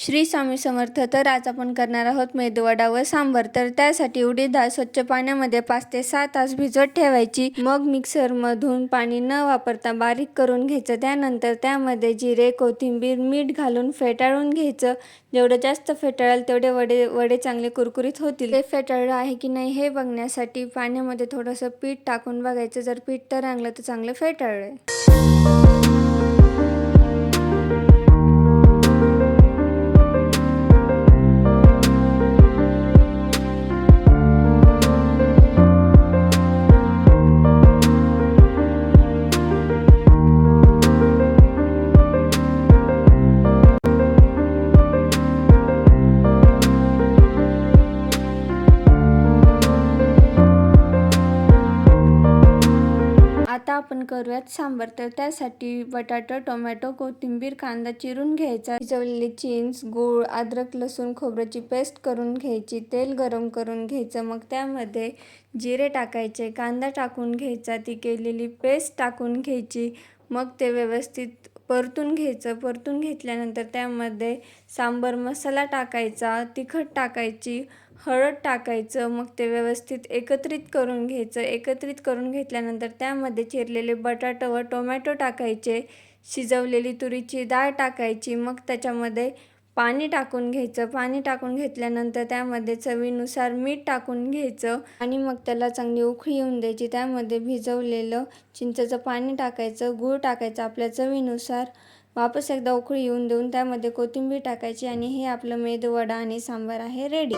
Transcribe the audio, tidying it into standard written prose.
श्री स्वामी समर्थ. तर आज आपण करणार आहोत मेदूवडा व सांबर. तर त्यासाठी उडीद डाळ स्वच्छ पाण्यामध्ये 5 ते 6 तास भिजत ठेवायची. मग मिक्सरमधून पाणी न वापरता बारीक करून घ्यायचं. त्यानंतर त्यामध्ये जिरे, कोथिंबीर, मीठ घालून फेटाळून घ्यायचं. जेवढं जास्त फेटाळाल तेवढे वडे चांगले कुरकुरीत होतील. ते फेटाळलं आहे की नाही हे बघण्यासाठी पाण्यामध्ये थोडंसं पीठ टाकून बघायचं. जर पीठ तरंगलं तर चांगलं फेटाळलंय. आता आपण करूयात सांबार. तर त्यासाठी बटाटा, टोमॅटो, कोथिंबीर, कांदा चिरून घ्यायचा. शिजवलेली चिंच, गूळ, अद्रक, लसूण, खोबऱ्याची पेस्ट करून घ्यायची. तेल गरम करून घ्यायचं. मग त्यामध्ये जिरे टाकायचे, कांदा टाकून घ्यायचा, ती केलेली पेस्ट टाकून घ्यायची. मग ते व्यवस्थित परतून घ्यायचं. परतून घेतल्यानंतर त्यामध्ये सांबार मसाला टाकायचा, तिखट टाकायची, हळद टाकायचं. मग ते व्यवस्थित एकत्रित करून घ्यायचं. एकत्रित करून घेतल्यानंतर त्यामध्ये चिरलेले बटाटा व टोमॅटो टाकायचे. शिजवलेली तुरीची डाळ टाकायची. मग त्याच्यामध्ये पाणी टाकून घ्यायचं. पाणी टाकून घेतल्यानंतर त्यामध्ये चवीनुसार मीठ टाकून घ्यायचं आणि मग त्याला चांगली उकळी येऊन द्यायची. त्यामध्ये भिजवलेलं चिंचेचं पाणी टाकायचं, गूळ टाकायचं आपल्या चवीनुसार. वापस एकदा उकळी येऊन देऊन त्यामध्ये कोथिंबीर टाकायची आणि हे आपलं मेदूवडा आणि सांबार आहे रेडी.